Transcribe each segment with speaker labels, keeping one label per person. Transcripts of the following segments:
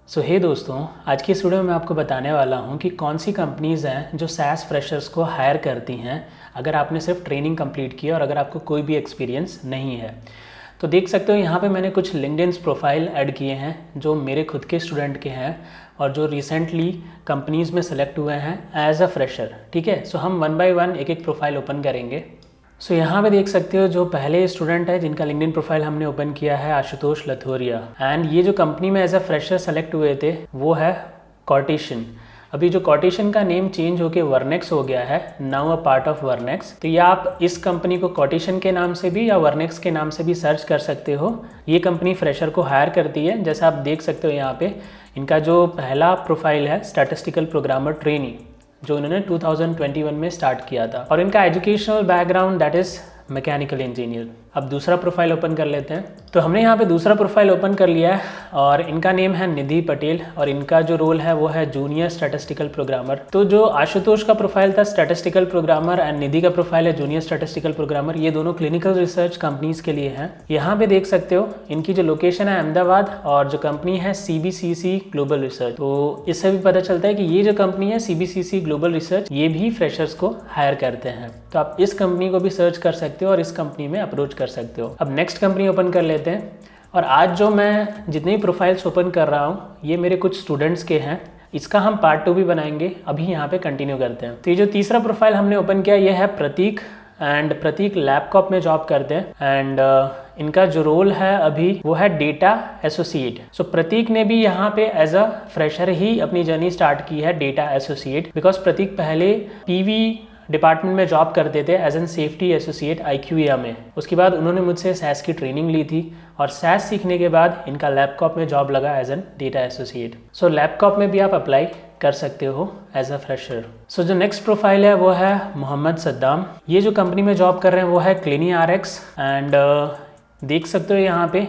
Speaker 1: सो हे दोस्तों, आज की इस वीडियो में मैं आपको बताने वाला हूं कि कौन सी कंपनीज़ हैं जो SaaS फ्रेशर्स को हायर करती हैं अगर आपने सिर्फ ट्रेनिंग कंप्लीट की और अगर आपको कोई भी एक्सपीरियंस नहीं है। तो देख सकते हो यहाँ पे मैंने कुछ लिंक्डइन प्रोफाइल ऐड किए हैं जो मेरे खुद के स्टूडेंट के हैं और जो रिसेंटली कंपनीज़ में सेलेक्ट हुए हैं एज अ फ्रेशर। ठीक है, सो हम वन बाय वन एक एक प्रोफाइल ओपन करेंगे। सो यहाँ पे देख सकते हो जो पहले स्टूडेंट है जिनका लिंक्डइन प्रोफाइल हमने ओपन किया है, आशुतोष लथोरिया। एंड ये जो कंपनी में एज अ फ्रेशर सेलेक्ट हुए थे वो है कॉर्टिशन। अभी जो कॉर्टिशन का नेम चेंज होके वर्नेक्स हो गया है, नाउ अ पार्ट ऑफ वर्नेक्स। तो ये आप इस कंपनी को कॉर्टिशन के नाम से भी या वर्नेक्स के नाम से भी सर्च कर सकते हो। ये कंपनी फ्रेशर को हायर करती है। जैसा आप देख सकते हो यहाँ पे इनका जो पहला प्रोफाइल है स्टैटिस्टिकल प्रोग्रामर ट्रेनी, जो उन्होंने 2021 में स्टार्ट किया था, और इनका educational background that is mechanical engineer. अब दूसरा प्रोफाइल ओपन कर लेते हैं। तो हमने यहाँ पे दूसरा प्रोफाइल ओपन कर लिया है और इनका नेम है निधि पटेल और इनका जो रोल है वो है जूनियर स्टैटिस्टिकल प्रोग्रामर। तो जो आशुतोष का प्रोफाइल था स्टैटिस्टिकल प्रोग्रामर एंड निधि का प्रोफाइल है जूनियर स्टैटिस्टिकल प्रोग्रामर, ये दोनों क्लिनिकल रिसर्च कंपनीज के लिए हैं। यहाँ पे देख सकते हो इनकी जो लोकेशन है अहमदाबाद और जो कंपनी है CBCC ग्लोबल रिसर्च। तो इससे भी पता चलता है कि ये जो कंपनी है CBCC ग्लोबल रिसर्च ये भी फ्रेशर्स को हायर करते हैं। तो आप इस कंपनी को भी सर्च कर सकते हो और इस कंपनी में अप्रोच कर सकते हो। अब नेक्स्ट कंपनी ओपन कर लेते हैं। और आज जो मैं जितने भी प्रोफाइल्स ओपन कर रहा हूँ ये मेरे कुछ स्टूडेंट्स के हैं। इसका हम पार्ट 2 भी बनाएंगे। अभी यहाँ पे कंटिन्यू करते हैं। तो ये जो तीसरा प्रोफाइल हमने ओपन किया ये है प्रतीक। एंड प्रतीक लैपटॉप में जॉब करते हैं एंड इनका जो रोल है अभी वो है डेटा एसोसिएट। सो प्रतीक ने भी यहाँ पे एज अ फ्रेशर ही अपनी जर्नी स्टार्ट की है डेटा एसोसिएट, बिकॉज प्रतीक पहले PV डिपार्टमेंट में जॉब करते थे as an safety associate IQVIA में। उसके बाद उन्होंने मुझसे SaaS की ट्रेनिंग ली थी और SaaS सीखने के बाद इनका लैपटॉप में जॉब लगा as an data associate. So laptop में भी आप अप्लाई कर सकते हो एज अ फ्रेशर। सो जो नेक्स्ट प्रोफाइल है वो है मोहम्मद सद्दाम। ये जो कंपनी में जॉब कर रहे हैं वो है CliniRx एंड देख सकते हो यहाँ पे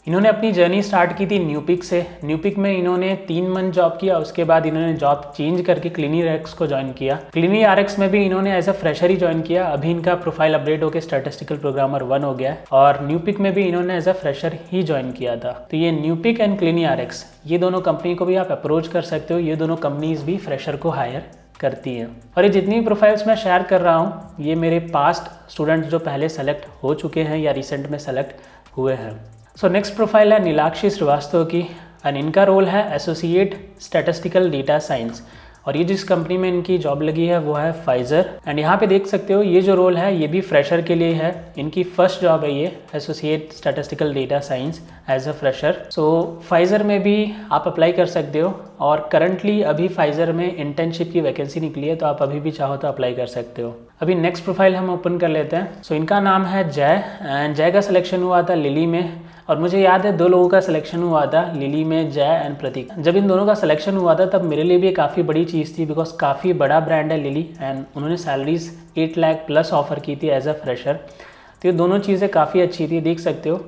Speaker 1: इन्होंने अपनी जर्नी स्टार्ट की थी न्यूपिक से। न्यूपिक में इन्होंने 3 मंथ जॉब किया, उसके बाद इन्होंने जॉब चेंज करके CliniRx को ज्वाइन किया। CliniRx में भी इन्होंने एज अ फ्रेशर ही ज्वाइन किया। अभी इनका प्रोफाइल अपडेट होकर स्टैटिस्टिकल प्रोग्रामर 1 हो गया है और न्यूपिक में भी इन्होंने एज अ फ्रेशर ही ज्वाइन किया था। तो ये न्यूपिक एंड CliniRx ये दोनों कंपनी को भी आप अप्रोच कर सकते हो। ये दोनों कंपनीज भी फ्रेशर को हायर करती हैं। और ये जितनी भी प्रोफाइल्स मैं शेयर कर रहा हूँ ये मेरे पास्ट स्टूडेंट्स जो पहले सेलेक्ट हो चुके हैं या रिसेंट में सेलेक्ट हुए हैं। सो नेक्स्ट प्रोफाइल है नीलाक्षी श्रीवास्तव की एंड इनका रोल है एसोसिएट स्टैटिस्टिकल डेटा साइंस और ये जिस कंपनी में इनकी जॉब लगी है वो है फाइजर। एंड यहाँ पे देख सकते हो ये जो रोल है ये भी फ्रेशर के लिए है। इनकी फर्स्ट जॉब है ये associate statistical data science as a fresher. So Pfizer में भी आप अप्लाई कर सकते हो और करंटली अभी फाइजर में इंटर्नशिप की वैकेंसी निकली है, तो आप अभी भी चाहो तो अप्लाई कर सकते हो। अभी नेक्स्ट प्रोफाइल हम ओपन कर लेते हैं। सो इनका नाम है जय एंड जय का सिलेक्शन हुआ था लिली में और मुझे याद है 2 लोगों का सिलेक्शन हुआ था लिली में, जय एंड प्रतीक। जब इन दोनों का सिलेक्शन हुआ था तब मेरे लिए भी काफ़ी बड़ी चीज़ थी, बिकॉज काफ़ी बड़ा ब्रांड है लिली एंड उन्होंने सैलरीज 8 लाख प्लस ऑफर की थी एज अ फ्रेशर। तो ये दोनों चीज़ें काफ़ी अच्छी थी। देख सकते हो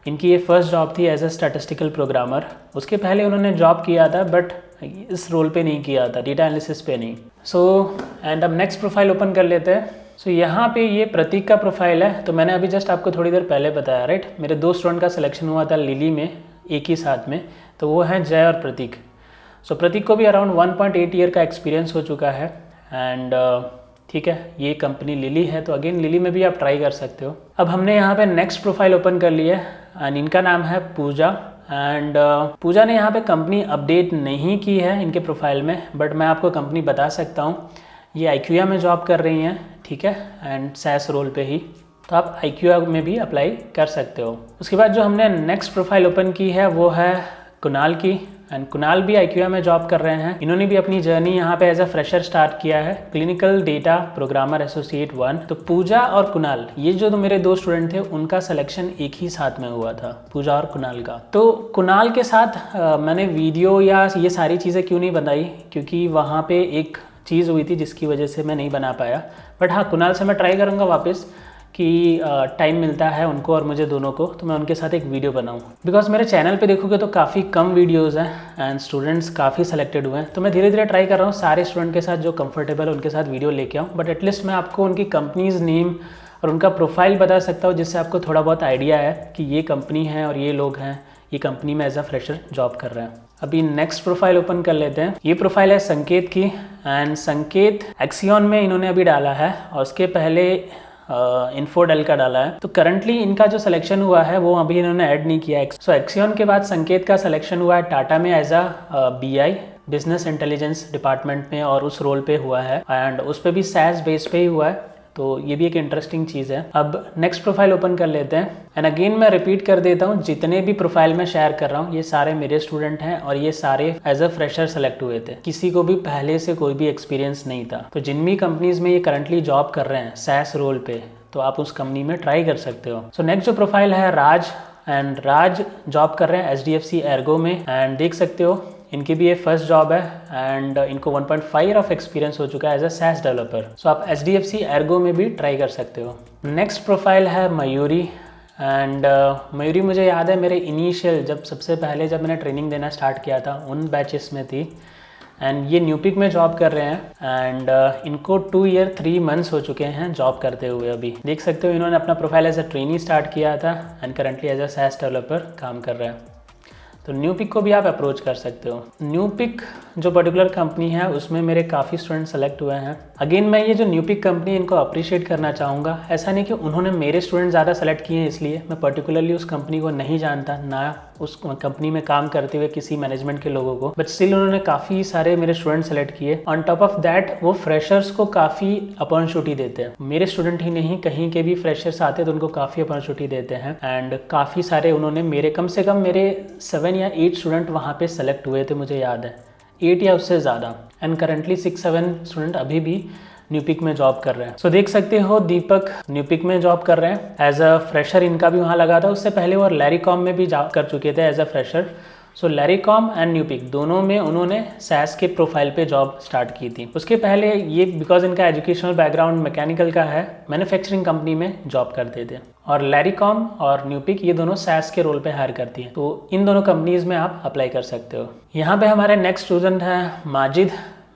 Speaker 1: इनकी ये फर्स्ट जॉब थी एज अ स्टैटिस्टिकल प्रोग्रामर। उसके पहले उन्होंने जॉब किया था बट इस रोल पे नहीं किया था, डेटा एनालिसिस पे नहीं। सो एंड अब नेक्स्ट प्रोफाइल ओपन कर लेते हैं। सो यहाँ पे ये प्रतीक का प्रोफाइल है। तो मैंने अभी जस्ट आपको थोड़ी देर पहले बताया, राइट, मेरे 2 स्टूडेंट का सिलेक्शन हुआ था लिली में एक ही साथ में, तो वो हैं जय और प्रतीक। सो प्रतीक को भी अराउंड 1.8 ईयर का एक्सपीरियंस हो चुका है एंड ठीक है, ये कंपनी लिली है तो अगेन लिली में भी आप ट्राई कर सकते हो। अब हमने यहाँ पे नेक्स्ट प्रोफाइल ओपन कर लिया है एंड इनका नाम है पूजा एंड पूजा ने यहाँ पे कंपनी अपडेट नहीं की है इनके प्रोफाइल में, बट मैं आपको कंपनी बता सकता हूँ। ये IQVIA में जॉब कर रही हैं, ठीक है, एंड SaaS रोल पे ही, तो आप IQVIA में भी अप्लाई कर सकते हो। उसके बाद जो हमने नेक्स्ट प्रोफाइल ओपन की है वो है कुणाल की एंड कुणाल भी IQVIA में जॉब कर रहे हैं। इन्होंने भी अपनी जर्नी यहाँ पे एज अ फ्रेशर स्टार्ट किया है, क्लिनिकल डेटा प्रोग्रामर एसोसिएट 1। तो पूजा और कुणाल ये जो मेरे 2 स्टूडेंट थे उनका सिलेक्शन एक ही साथ में हुआ था, पूजा और कुणाल का। तो कुणाल के साथ मैंने वीडियो या ये सारी चीज़ें क्यों नहीं बनाई, क्योंकि वहाँ पे एक चीज़ हुई थी जिसकी वजह से मैं नहीं बना पाया। बट हाँ, कुणाल से मैं ट्राई करूँगा वापस कि टाइम मिलता है उनको और मुझे दोनों को, तो मैं उनके साथ एक वीडियो बनाऊँ। बिकॉज मेरे चैनल पे देखोगे तो काफ़ी कम वीडियोस हैं एंड स्टूडेंट्स काफ़ी सेलेक्टेड हुए हैं। तो मैं धीरे धीरे ट्राई कर रहा हूँ सारे स्टूडेंट के साथ जो कंफर्टेबल है उनके साथ वीडियो लेके आऊँ। बट एटलीस्ट मैं आपको उनकी कंपनीज़ नेम और उनका प्रोफाइल बता सकता हूँ, जिससे आपको थोड़ा बहुत आइडिया है कि ये कंपनी है और ये लोग हैं, ये कंपनी में एज अ फ्रेशर जॉब कर रहे हैं। अभी नेक्स्ट प्रोफाइल ओपन कर लेते हैं। ये प्रोफाइल है संकेत की, एंड संकेत एक्सियन में इन्होंने अभी डाला है और उसके पहले इन्फोडेल का डाला है। तो करंटली इनका जो सिलेक्शन हुआ है वो अभी इन्होंने ऐड नहीं किया है। सो एक्सियन के बाद संकेत का सिलेक्शन हुआ है टाटा में as a BI, business intelligence department में, और उस रोल पे हुआ है, एंड उस पर भी सैस बेस पे ही हुआ है। तो ये भी एक इंटरेस्टिंग चीज़ है। अब नेक्स्ट प्रोफाइल ओपन कर लेते हैं। एंड अगेन मैं रिपीट कर देता हूँ, जितने भी प्रोफाइल मैं शेयर कर रहा हूँ ये सारे मेरे स्टूडेंट हैं और ये सारे एज अ फ्रेशर सेलेक्ट हुए थे, किसी को भी पहले से कोई भी एक्सपीरियंस नहीं था। तो जिन भी कंपनीज में ये करंटली जॉब कर रहे हैं सैस रोल पे, तो आप उस कंपनी में ट्राई कर सकते हो। सो नेक्स्ट जो प्रोफाइल है राज, एंड राज जॉब कर रहे हैं HDFC एर्गो में, एंड देख सकते हो इनकी भी ये फर्स्ट जॉब है, एंड इनको 1.5 ऑफ एक्सपीरियंस हो चुका है एज अ सैस डेवलपर। सो आप HDFC एर्गो में भी ट्राई कर सकते हो। नेक्स्ट प्रोफाइल है मयूरी, एंड मयूरी मुझे याद है मेरे इनिशियल सबसे पहले जब मैंने ट्रेनिंग देना स्टार्ट किया था उन बैचेस में थी, एंड ये न्यूपिक में जॉब कर रहे हैं, एंड इनको 2 ईयर 3 मंथ्स हो चुके हैं जॉब करते हुए। अभी देख सकते हो इन्होंने अपना profile as a trainee start किया था and currently as a SaaS developer काम कर रहे हैं। तो न्यूपिक को भी आप अप्रोच कर सकते हो। न्यूपिक जो पर्टिकुलर कंपनी है उसमें मेरे काफ़ी स्टूडेंट सेलेक्ट हुए हैं। अगेन मैं ये जो न्यूपिक कंपनी इनको अप्रिशिएट करना चाहूँगा। ऐसा नहीं कि उन्होंने मेरे स्टूडेंट ज़्यादा सेलेक्ट किए हैं इसलिए, मैं पर्टिकुलरली उस कंपनी को नहीं जानता, ना उस कंपनी में काम करते हुए किसी मैनेजमेंट के लोगों को, बट स्टिल उन्होंने काफ़ी सारे मेरे स्टूडेंट सेलेक्ट किए। ऑन टॉप ऑफ दैट वो फ्रेशर्स को काफ़ी अपॉर्चुनिटी देते हैं। मेरे स्टूडेंट ही नहीं, कहीं के भी फ्रेशर्स आते तो उनको काफ़ी अपॉर्चुनिटी देते हैं, एंड काफ़ी सारे उन्होंने मेरे कम से कम मेरे 7 या 8 स्टूडेंट वहाँ पे सेलेक्ट हुए थे, मुझे याद है 8 या उससे ज़्यादा, एंड करंटली 6-7 स्टूडेंट अभी भी न्यूपिक में जॉब कर रहे हैं। सो देख सकते हो दीपक न्यूपिक में जॉब कर रहे हैं एज अ फ्रेशर, इनका भी वहाँ लगा था। उससे पहले वो लैरीकॉम में भी जॉब कर चुके थे एज अ फ्रेशर। सो लैरीकॉम एंड न्यूपिक दोनों में उन्होंने सैस के प्रोफाइल पे जॉब स्टार्ट की थी। उसके पहले ये बिकॉज इनका एजुकेशनल बैकग्राउंड मैकेनिकल का है, मैन्युफैक्चरिंग कंपनी में जॉब करते थे। और लैरीकॉम और न्यूपिक ये दोनों सैस के रोल पे हायर करती हैं। तो इन दोनों कंपनीज में आप अप्लाई कर सकते हो। यहाँ पे हमारे नेक्स्ट स्टूडेंट हैं माजिद।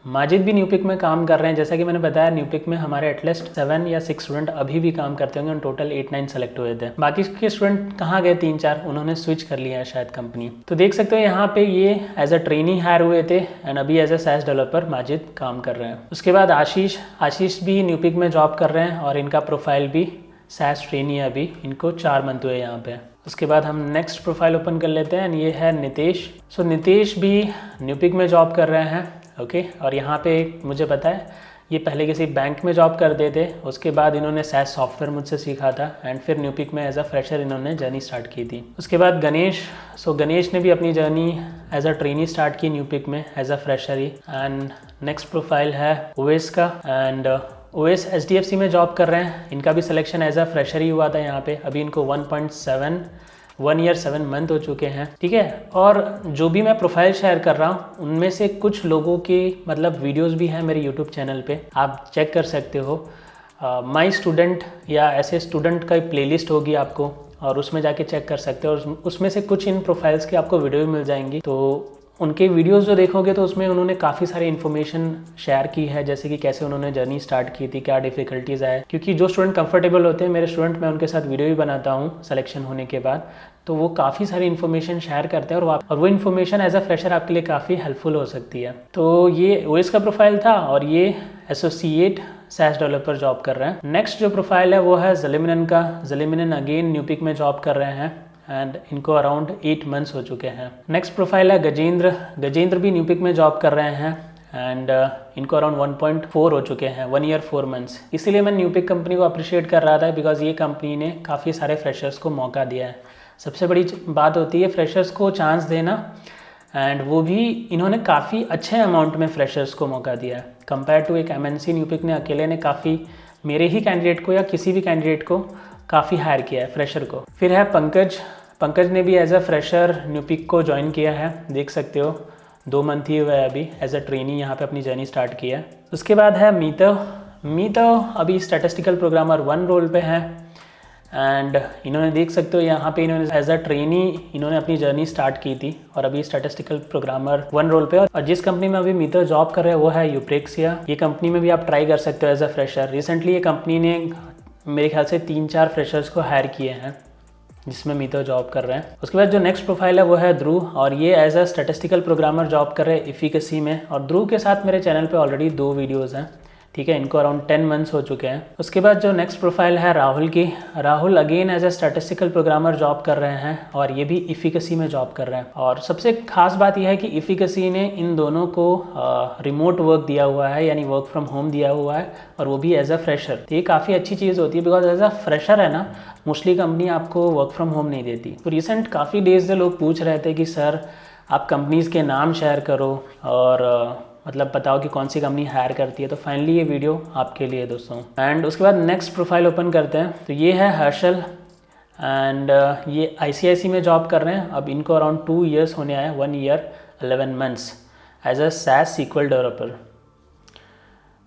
Speaker 1: माजिद भी न्यूपिक में काम कर रहे हैं। जैसा कि मैंने बताया न्यूपिक में हमारे एटलीस्ट 7 या 6 स्टूडेंट अभी भी काम करते होंगे, टोटल 8-9 सेलेक्ट हुए थे। बाकी के स्टूडेंट कहाँ गए 3-4, उन्होंने स्विच कर लिया है शायद कंपनी। तो देख सकते हो यहाँ पे ये एज अ ट्रेनी हायर हुए थे एंड अभी as a SaaS developer Majid काम कर रहे हैं। उसके बाद आशीष भी न्यूपिक में जॉब कर रहे हैं और इनका प्रोफाइल भी सैस ट्रेनी है, अभी इनको 4 मंथ हुए यहाँ पे। उसके बाद हम नेक्स्ट प्रोफाइल ओपन कर लेते हैं, ये है नितेश। सो नितेश भी न्यूपिक में जॉब कर रहे हैं, ओके। और यहाँ पे मुझे पता है ये पहले किसी बैंक में जॉब करते थे, उसके बाद इन्होंने सैस सॉफ्टवेयर मुझसे सीखा था एंड फिर न्यूपिक में एज अ फ्रेशर इन्होंने जर्नी स्टार्ट की थी। उसके बाद गणेश। सो गणेश ने भी अपनी journey as a trainee start की न्यूपिक में एज अ फ्रेशर ही। एंड नेक्स्ट प्रोफाइल है ओवेस का, एंड ओवेस HDFC में जॉब कर रहे हैं। इनका भी सिलेक्शन एज अ फ्रेशर ही हुआ था यहाँ पे। अभी इनको 1 ईयर 7 मंथ हो चुके हैं, ठीक है। और जो भी मैं प्रोफाइल शेयर कर रहा हूँ उनमें से कुछ लोगों की मतलब वीडियोस भी हैं मेरे यूट्यूब चैनल पे, आप चेक कर सकते हो। माई स्टूडेंट या ऐसे स्टूडेंट का प्लेलिस्ट होगी आपको, और उसमें जाके चेक कर सकते हो। और उसमें से कुछ इन प्रोफाइल्स की आपको वीडियो भी मिल जाएंगी। तो उनके वीडियोस जो देखोगे तो उसमें उन्होंने काफ़ी सारी इन्फॉर्मेशन शेयर की है, जैसे कि कैसे उन्होंने जर्नी स्टार्ट की थी, क्या डिफ़िकल्टीज़ आए। क्योंकि जो स्टूडेंट कंफर्टेबल होते हैं मेरे स्टूडेंट, मैं उनके साथ वीडियो भी बनाता हूँ सिलेक्शन होने के बाद, तो वो काफ़ी सारी इन्फॉर्मेशन शेयर करते हैं और वो इन्फॉर्मेशन एज अ फ्रेशर आपके लिए काफ़ी हेल्पफुल हो सकती है। तो ये ओएस का प्रोफाइल था और ये एसोसिएट सैस डेवलपर जॉब कर रहे हैं। नेक्स्ट जो प्रोफाइल है वो है जलीमिनन का। जलीमिनन अगेन न्यूपिक में जॉब कर रहे हैं एंड इनको अराउंड 8 मंथ्स हो चुके हैं। नेक्स्ट प्रोफाइल है गजेंद्र। गजेंद्र भी न्यूपिक में जॉब कर रहे हैं एंड इनको अराउंड 1.4 हो चुके हैं, 1 ईयर 4 मंथ्स। इसीलिए मैं न्यूपिक कंपनी को अप्रिशिएट कर रहा था, बिकॉज ये कंपनी ने काफ़ी सारे फ्रेशर्स को मौका दिया है। सबसे बड़ी बात होती है फ्रेशर्स को चांस देना, एंड वो भी इन्होंने काफ़ी अच्छे अमाउंट में फ्रेशर्स को मौका दिया है कंपेयर टू एक MNC। न्यूपिक ने अकेले ने काफ़ी मेरे ही कैंडिडेट को या किसी भी कैंडिडेट को काफ़ी हायर किया है, फ्रेशर को। फिर है पंकज। पंकज ने भी एज अ फ्रेशर न्यूपिक को ज्वाइन किया है, देख सकते हो 2 मंथ ही हुआ है अभी एज अ ट्रेनी यहाँ पे अपनी जर्नी स्टार्ट की है। उसके बाद है मीतव। मीतव अभी स्टैटिस्टिकल प्रोग्रामर 1 रोल पे है एंड इन्होंने देख सकते हो यहाँ पे इन्होंने एज अ ट्रेनी इन्होंने अपनी जर्नी स्टार्ट की थी और अभी स्टैटिस्टिकल प्रोग्रामर 1 रोल पे। और जिस कंपनी में अभी मीतव जॉब कर रहे हैं वो है यूप्रेक्सिया। ये कंपनी में भी आप ट्राई कर सकते हो एज अ फ्रेशर। रिसेंटली ये कंपनी ने मेरे ख्याल से 3-4 फ्रेशर्स को हायर किए हैं जिसमें मीतो जॉब कर रहे हैं। उसके बाद जो नेक्स्ट प्रोफाइल है वो है ध्रुव, और ये as a statistical programmer job कर रहे हैं इफिकेसी में। और ध्रुव के साथ मेरे चैनल पे ऑलरेडी 2 वीडियोस हैं, ठीक है, इनको अराउंड 10 मंथ्स हो चुके हैं। उसके बाद जो नेक्स्ट प्रोफाइल है राहुल की, Rahul again as a statistical programmer job कर रहे हैं और ये भी इफिकेसी में जॉब कर रहे हैं। और सबसे खास बात यह है कि इफिकेसी ने इन दोनों को रिमोट वर्क दिया हुआ है, यानी वर्क फ्रॉम होम दिया हुआ है, और वो भी एज अ फ्रेशर। तो ये काफ़ी अच्छी चीज़ होती है, बिकॉज एज अ फ्रेशर है ना, मोस्टली कंपनी आपको वर्क फ्रॉम होम नहीं देती। तो रिसेंट काफ़ी डेज से लोग पूछ रहे थे कि सर आप कंपनीज़ के नाम शेयर करो और मतलब बताओ कि कौन सी कंपनी हायर करती है। तो फाइनली ये वीडियो आपके लिए दोस्तों। एंड उसके बाद नेक्स्ट प्रोफाइल ओपन करते हैं। तो ये है हर्षल, एंड ये ICICI में जॉब कर रहे हैं। अब इनको अराउंड 2 ईयर्स होने आए, 1 year 11 months as a SAS SQL developer.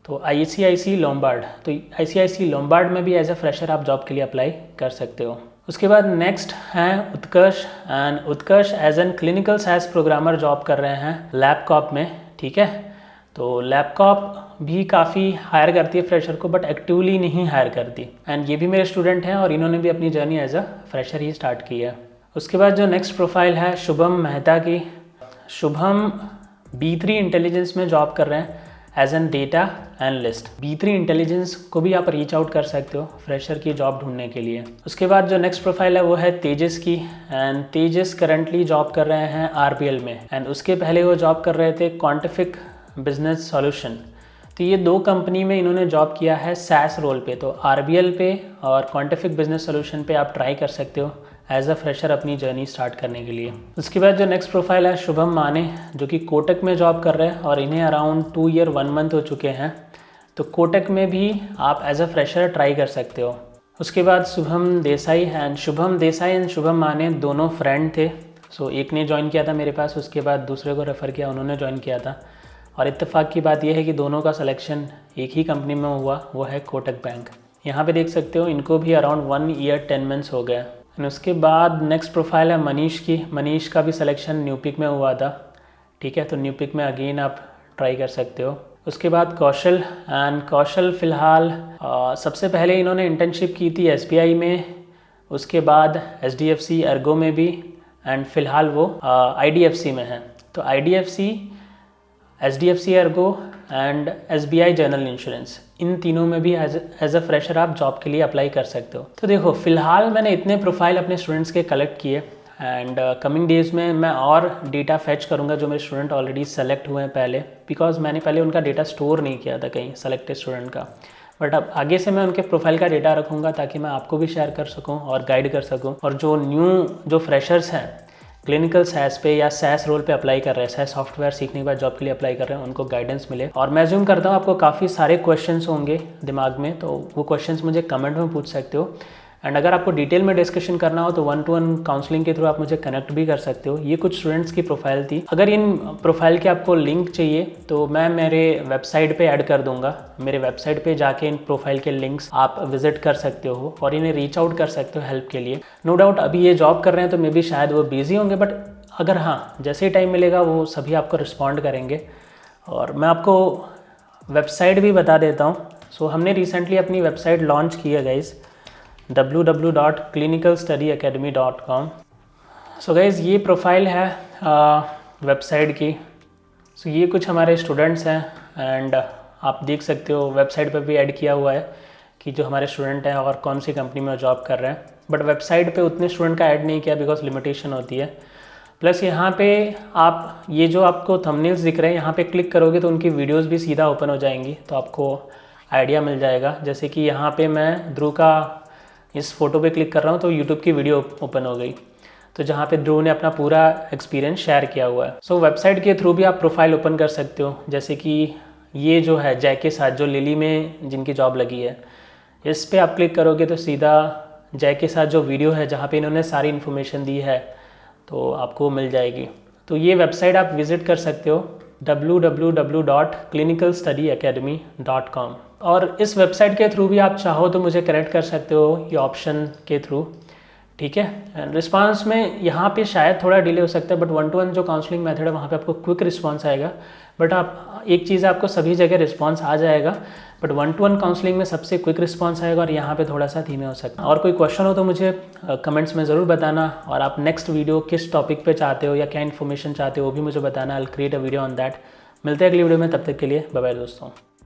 Speaker 1: तो ICICI लोम्बार्ड, तो ICICI लोम्बार्ड में भी एज अ फ्रेशर आप जॉब के लिए अप्लाई कर सकते हो। उसके बाद नेक्स्ट हैं Utkarsh, and Utkarsh as an clinical SAS programmer job कर रहे हैं लैपकॉप में, ठीक है। तो लैपकॉप भी काफ़ी हायर करती है फ्रेशर को, बट एक्टिवली नहीं हायर करती। एंड ये भी मेरे स्टूडेंट हैं और इन्होंने भी अपनी जर्नी एज अ फ्रेशर ही स्टार्ट की है। उसके बाद जो नेक्स्ट प्रोफाइल है शुभम मेहता की, शुभम B3 इंटेलिजेंस में जॉब कर रहे हैं as an data analyst. B3 intelligence को भी आप रीच आउट कर सकते हो फ्रेशर की जॉब ढूंढने के लिए। उसके बाद जो नेक्स्ट प्रोफाइल है वो है तेजस की, एंड तेजस करंटली जॉब कर रहे हैं RPL में, एंड उसके पहले वो जॉब कर रहे थे क्वांटिफिक बिजनेस सॉल्यूशन। तो ये 2 कंपनी में इन्होंने जॉब किया है SAS रोल पे। तो RBL पे और क्वांटिफिक बिजनेस सॉल्यूशन पे आप ट्राई कर सकते हो एज अ फ्रेशर अपनी जर्नी स्टार्ट करने के लिए। उसके बाद जो नेक्स्ट प्रोफाइल है शुभम माने, जो कि कोटक में जॉब कर रहे हैं और इन्हें अराउंड 2 ईयर 1 मंथ हो चुके हैं। तो कोटक में भी आप एज अ फ्रेशर ट्राई कर सकते हो। उसके बाद शुभम देसाई एंड शुभम माने दोनों फ्रेंड थे। सो एक ने ज्वाइन किया था मेरे पास, उसके बाद दूसरे को रेफ़र किया, उन्होंने ज्वाइन किया था। और इत्तेफाक की बात यह है कि दोनों का सिलेक्शन एक ही कंपनी में हुआ, वो है कोटक बैंक। यहाँ पे देख सकते हो इनको भी अराउंड 1 ईयर 10 मंथ्स हो गए। एंड उसके बाद नेक्स्ट प्रोफाइल है मनीष की, मनीष का भी सिलेक्शन न्यूपिक में हुआ था, ठीक है। तो न्यूपिक में अगेन आप ट्राई कर सकते हो। उसके बाद कौशल, एंड कौशल फ़िलहाल सबसे पहले इन्होंने इंटर्नशिप की थी SBI में, उसके बाद HDFC अर्गो में भी, एंड फ़िलहाल वो IDFC में है। तो IDFC, HDFC ergo and SBI general insurance, इन तीनों में भी एज अ फ्रेशर आप जॉब के लिए अप्लाई कर सकते हो। तो देखो फ़िलहाल मैंने इतने प्रोफाइल अपने स्टूडेंट्स के कलेक्ट किए, एंड कमिंग डेज़ में मैं और डेटा फैच करूँगा जो मेरे स्टूडेंट ऑलरेडी सेलेक्ट हुए हैं पहले, बिकॉज मैंने पहले उनका डेटा स्टोर नहीं किया था कहीं सेलेक्टेड स्टूडेंट का। बट अब आगे से मैं उनके प्रोफाइल का डेटा रखूँगा ताकि मैं आपको भी शेयर कर सकूँ और गाइड कर सकूँ। और जो फ्रेशर्स हैं क्लिनिकल SAS पे या SAS रोल पे अप्लाई कर रहे हैं, SAS सॉफ्टवेयर सीखने के बाद जॉब के लिए अप्लाई कर रहे हैं, उनको गाइडेंस मिले। और मैं अज्यूम करता हूँ आपको काफ़ी सारे क्वेश्चंस होंगे दिमाग में, तो वो क्वेश्चंस मुझे कमेंट में पूछ सकते हो। एंड अगर आपको डिटेल में डिस्कशन करना हो तो 1-to-1 काउंसलिंग के थ्रू आप मुझे कनेक्ट भी कर सकते हो। ये कुछ स्टूडेंट्स की प्रोफाइल थी। अगर इन प्रोफाइल के आपको लिंक चाहिए तो मैं मेरे वेबसाइट पे ऐड कर दूंगा। मेरे वेबसाइट पे जाके इन प्रोफाइल के लिंक्स आप विजिट कर सकते हो और इन्हें रीच आउट कर सकते हो हेल्प के लिए। नो डाउट अभी ये जॉब कर रहे हैं तो मे बी शायद वो बिजी होंगे, बट अगर हाँ जैसे ही टाइम मिलेगा वो सभी आपको रिस्पॉन्ड करेंगे। और मैं आपको वेबसाइट भी बता देता हूँ। सो हमने रिसेंटली अपनी वेबसाइट लॉन्च की है गाइज़, www.clinicalstudyacademy.com। सो गाइज़ ये प्रोफाइल है वेबसाइट की। सो ये कुछ हमारे स्टूडेंट्स हैं, एंड आप देख सकते हो वेबसाइट पर भी ऐड किया हुआ है कि जो हमारे स्टूडेंट हैं और कौन सी कंपनी में जॉब कर रहे हैं। बट वेबसाइट पे उतने स्टूडेंट का ऐड नहीं किया बिकॉज लिमिटेशन होती है। प्लस यहाँ पे आप ये जो आपको थंबनेल्स दिख रहे हैं यहाँ पे क्लिक करोगे तो उनकी वीडियोस भी सीधा ओपन हो जाएंगी, तो आपको आइडिया मिल जाएगा। जैसे कि यहाँ पे मैं ध्रुव का इस फोटो पे क्लिक कर रहा हूँ तो यूट्यूब की वीडियो ओपन हो गई, तो जहाँ पे ध्रुव ने अपना पूरा एक्सपीरियंस शेयर किया हुआ है। सो वेबसाइट के थ्रू भी आप प्रोफाइल ओपन कर सकते हो। जैसे कि ये जो है जय के साथ, जो लिली में जिनकी जॉब लगी है, इस पर आप क्लिक करोगे तो सीधा जय के साथ जो वीडियो है जहाँ पे इन्होंने सारी इन्फॉर्मेशन दी है तो आपको मिल जाएगी। तो ये वेबसाइट आप विज़िट कर सकते हो www.clinicalstudyacademy.com। और इस वेबसाइट के थ्रू भी आप चाहो तो मुझे कनेक्ट कर सकते हो ये ऑप्शन के थ्रू ठीक है। रिस्पांस में यहाँ पे शायद थोड़ा डिले हो सकता है, बट 1-to-1 जो काउंसलिंग मेथड है वहाँ पे आपको क्विक रिस्पांस आएगा। बट आप एक चीज़ आपको सभी जगह रिस्पांस आ जाएगा, बट 1-to-1 काउंसलिंग में सबसे क्विक रिस्पांस आएगा और यहाँ पे थोड़ा सा धीमे हो सकता है। और कोई क्वेश्चन हो तो मुझे कमेंट्स में ज़रूर बताना, और आप नेक्स्ट वीडियो किस टॉपिक पे चाहते हो या क्या इन्फॉर्मेशन चाहते हो वो भी मुझे बताना। I will create a video on that. मिलते हैं अगली वीडियो में, तब तक के लिए बाय बाय दोस्तों।